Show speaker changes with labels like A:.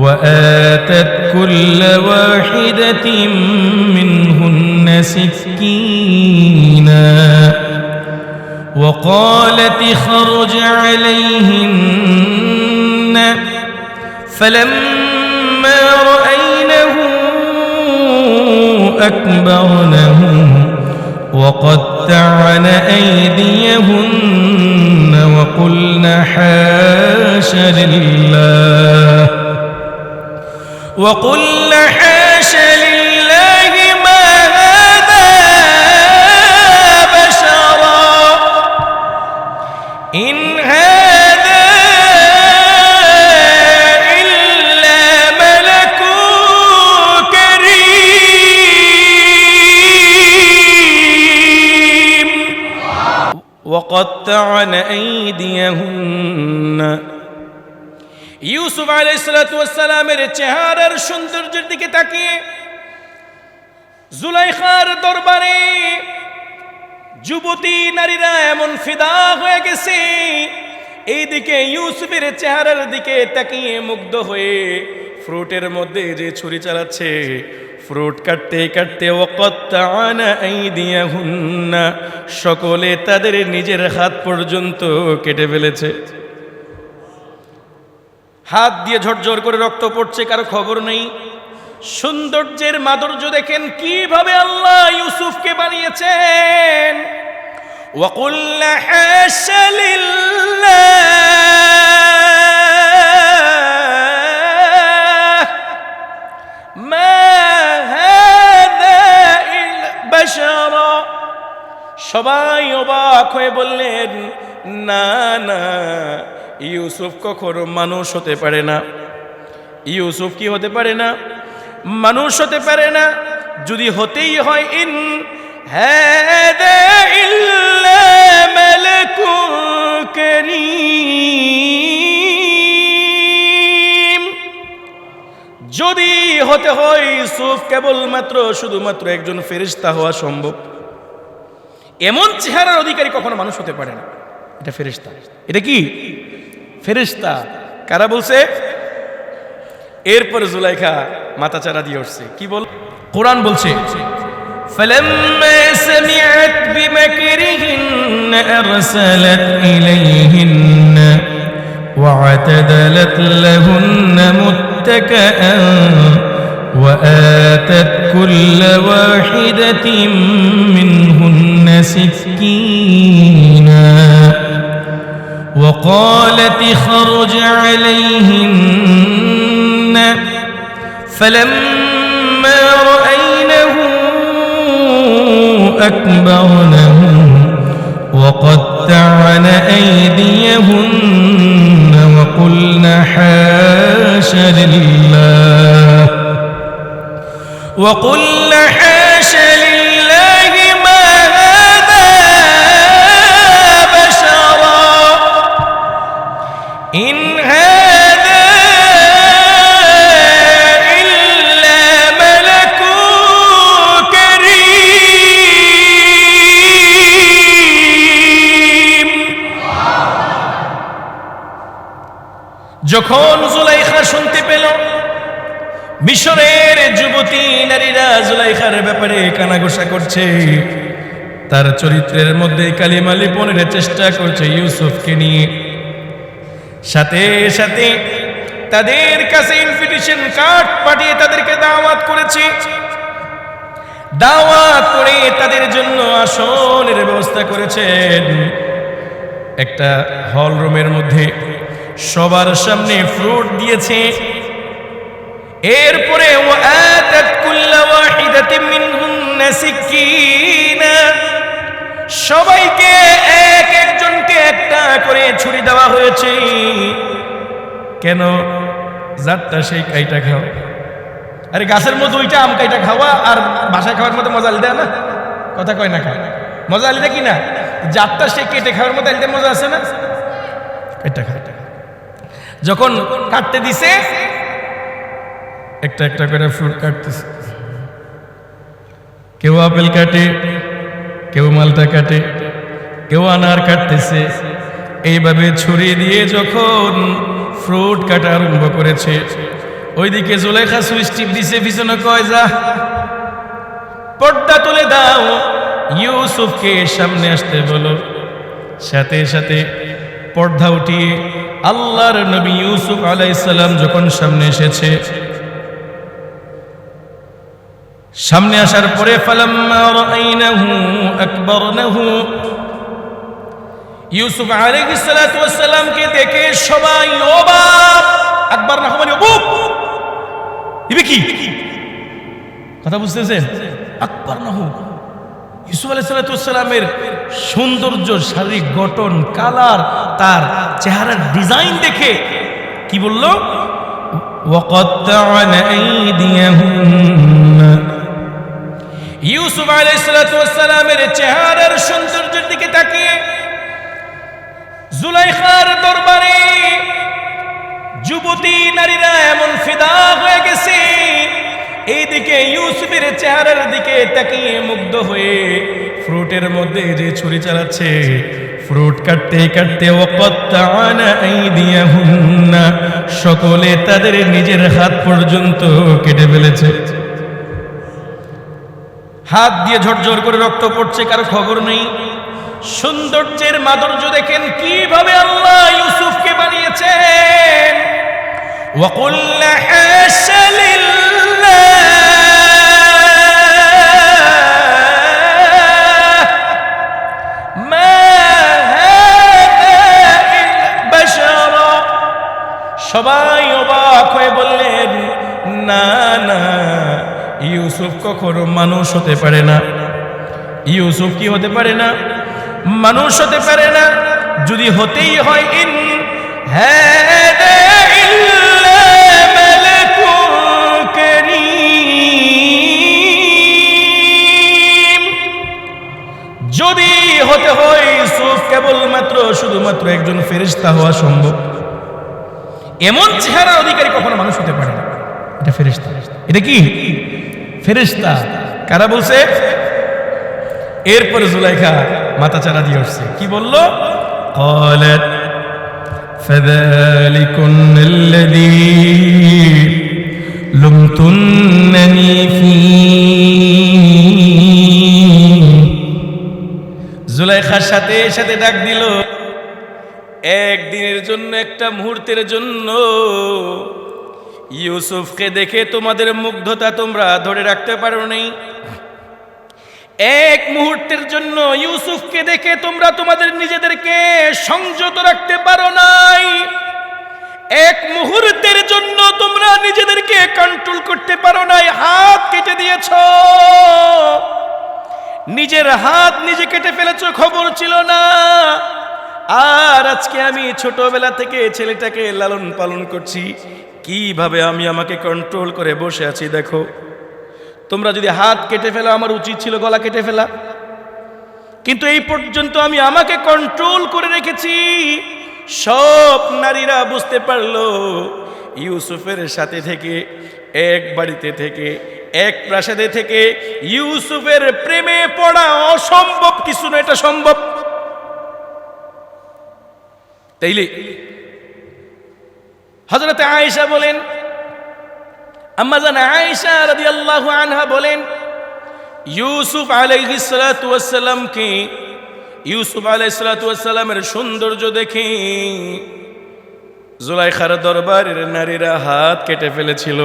A: وآتت كل واحدة منهن سكينا وقالت اخرج عليهن فلما رأينه أكبرنه وقطعن أيديهن وقلن حاش لله ما هذا بشرا إن هذا إلا ملك كريم وقطعن أيديهن ইউসুফ আলাইহিস সালাতু ওয়াস সালামের চেহারার সৌন্দর্যের দিকে তাকিয়ে জুলাইখার দরবারে যুবতী নারীরা এমন ফিদা হয়ে গেছে, এইদিকে ইউসুফের চেহারার দিকে তাকিয়ে মুগ্ধ হয়ে ফ্রুটের মধ্যে যে ছুরি চালাচ্ছে, ফ্রুট কাটতে কাটতে ওয়াকাত্তাআনা আইদিয়াহুন্না, সকলে তাদের নিজের হাত পর্যন্ত কেটে ফেলেছে। হাত দিয়ে ঝরঝর করে রক্ত পড়ছে, কারো খবর নেই। সৌন্দর্যের মাধুর্য দেখেন কিভাবে আল্লাহ ইউসুফকে বানিয়েছেন। ওয়াকুল্লা হাশা লিল্লাহ মা হাযা ইল্লা বাশারা, সবাই অবাক হয়ে বললেন না না, ইউসুফ কখনো মানুষ হতে পারে না। ইউসুফ কি হতে পারে না? মানুষ হতে পারে না। যদি হতেই হয় ইন হাযা ইল্লা মালাকুন কারীম, যদি হতে হয় ইউসুফ কেবলমাত্র শুধুমাত্র একজন ফেরেশতা হওয়া সম্ভব। এমন চেহারার অধিকারী কখনো মানুষ হতে পারে না। এটা ফেরেশতা। এটা কি? ফেরেশতা। কারা বলছে? এরপর জুলাইখা মাথাচাড়া দিয়ে উঠছে। কি বল? কোরআন বলছে فَلَمَّا سَمِعَتْ بِمَكْرِهِنَّ أَرْسَلَتْ إِلَيْهِنَّ وَاعْتَدَلَتْ لَهُنَّ مُتَّكَأً وَآتَتْ كُلَّ وَاحِدَةٍ مِّنْهُنَّ سِكِّينًا وقالت اخرج عليهن فلما رأينه أكبرنه وقطعن أيديهن وقلن حاش لله ما هذا بشرا إن هذا إلا ملك كريم। যখন জুলাইখা শুনতে পেল মিশরের যুবতী নারীরা জুলাইখার ব্যাপারে কানাঘোষা করছে, তার চরিত্রের মধ্যে কালিমা লিপনের চেষ্টা করছে ইউসুফকে নিয়ে, সাথে সাথে তাদের কাছে ইনভিটেশন কার্ড পাঠিয়ে তাদেরকে দাওয়াত করেছে। দাওয়াত করে তাদের জন্য আসনের ব্যবস্থা করেছেন। একটা হল রুমের মধ্যে সবার সামনে ফ্রুট দিয়েছে। এরপরে ওয়াআতাত কুল্লা ওয়াহিদাতিন মিনহুন্না সিকিনা, সবাইকে এক একজনকে একটা করে ছুরি দেওয়া হয়েছে। কেন? যারটা সেই কাইটা খাও। আরে গাছের মধ্যে ওইটা আম কাইটা খাওয়া আর বাসায় খাওয়ার মধ্যে মজা আলাদা না? কথা কয় না? খায় মজা আলাদা কি না? যারটা সেই কেটে খাওয়ার মধ্যে আলাদা মজা আছে না? কাইটা খায়। যখন কাটতে দিছে একটা একটা করে ফ্রুট কাটতেছে, কেউ আপেল কাটে, কেউ মালটা কাটে, কেউ আনার কাটতেছে। এইভাবে ছুরি দিয়ে যখন ফ্রুট কাটা আরম্ভ করেছে, ওইদিকে জুলাইখা সুইচ টিপ দিছে, পিছনে কয় যা পর্দা তুলে দাও, ইউসুফকে সামনে আসতে বলো। সাথে সাথে পর্দা উঠিয়ে আল্লাহর নবী ইউসুফ আলাইহিস সালাম যখন সামনে এসেছে, সামনে আসার পরে ফালাম্মা রাআইনাহু আকবারনাহু, ইউসুফ আলাইহিস সালাতু ওয়াস সালামকে দেখে সবাই অবাক। আকবারনাহু মানে অবাক, ইবে কি কথা বুঝতেছেন? আকবারনাহু ইউসুফ আলাইহিস সালাতু ওয়াস সালামের সৌন্দর্য, শারীরিক গঠন, কালার, তার চেহারার ডিজাইন দেখে কি বলল? ওয়াকাত্তা'না আইদিয়াহুম। ইউসুফ আলাইহিস সালাতু ওয়াস সালামের চেহারার সৌন্দর্যের দিকে তাকিয়ে জুলাইখার দরবারে যুবতী নারীরা এমন ফিদা হয়ে গেছে, এইদিকে ইউসুফের চেহারার দিকে তাকিয়ে মুগ্ধ হয়ে ফ্রুটের মধ্যে যে ছুরি চালাচ্ছে, ফ্রুট কাটতে কাটতে ওয়াকাত্তা'না আইদিয়াহুন্না, সকলে তাদের নিজের হাত পর্যন্ত কেটে ফেলেছে। হাত দিয়ে ঝরঝর করে রক্ত পড়ছে, কারো খবর নেই। সৌন্দর্যের মাধুর্য দেখেন কিভাবে আল্লাহ ইউসুফকে বানিয়েছেন। ওয়াকুল্লা হাশা লিল্লাহ মা হাযা বাশারা, সবাই অবাক হয়ে বললেন না না, ইউসুফ কখনো মানুষ হতে পারে না। ইউসুফ কি হতে পারে না? মানুষ হতে পারে না। যদি হতেই হয় ইন হাদা ইল্লা মালাকুন কারীম, যদি হতে হয় ইউসুফ কেবলমাত্র শুধুমাত্র একজন ফেরেশতা হওয়া সম্ভব। এমন চেহারা অধিকারী কখনো মানুষ হতে পারে না। এটা ফেরেশতা। এটা কি ফেরেশতা? কারা বলছে? এরপর জুলাইখা মাথা চারা দিয়ে উঠছে, কি বলল? ক্বালাত ফাযালিকুন্নাল্লাযী লুমতুন্নানি ফীহি। জুলাইখার সাথে সাথে ডাক দিল, একদিনের জন্য, একটা মুহূর্তের জন্য ইউসুফকে দেখে তোমাদের মুগ্ধতা তোমরা ধরে রাখতে পারো নাই। এক মুহূর্তের জন্য ইউসুফকে দেখে তোমরা তোমাদের নিজেদেরকে সংযত রাখতে পারো নাই। এক মুহূর্তের জন্য তোমরা নিজেদেরকে কন্ট্রোল করতে পারো নাই, হাত কেটে দিয়েছো। নিজের হাত নিজে কেটে ফেলেছো, খবর ছিল না। আর আজকে আমি ছোটবেলা থেকে ছেলেটাকে লালন পালন করছি, কিভাবে আমি আমাকে কন্ট্রোল করে বসে আছি দেখো। তোমরা যদি হাত কেটে ফেলো, আমার উচিত ছিল গলা কেটে ফেলা, কিন্তু এই পর্যন্ত আমি আমাকে কন্ট্রোল করে রেখেছি। সব নারীরা বুঝতে পারলো ইউসুফের সাথে থেকে, এক বাড়িতে থেকে, এক প্রাসাদে থেকে ইউসুফের প্রেমে পড়া অসম্ভব কিছু না, এটা সম্ভব। তাইলে হযরত আয়েশা বলেন, আম্মা জান আয়েশা রাদিয়াল্লাহু আনহা বলেন, ইউসুফ আলাইহিস সালাতু ওয়াস সালামকে, ইউসুফ আলাইহিস সালাতু ওয়াস সালামের সৌন্দর্য দেখে জুলাইখার দরবারের নারীরা হাত কেটে ফেলেছিল।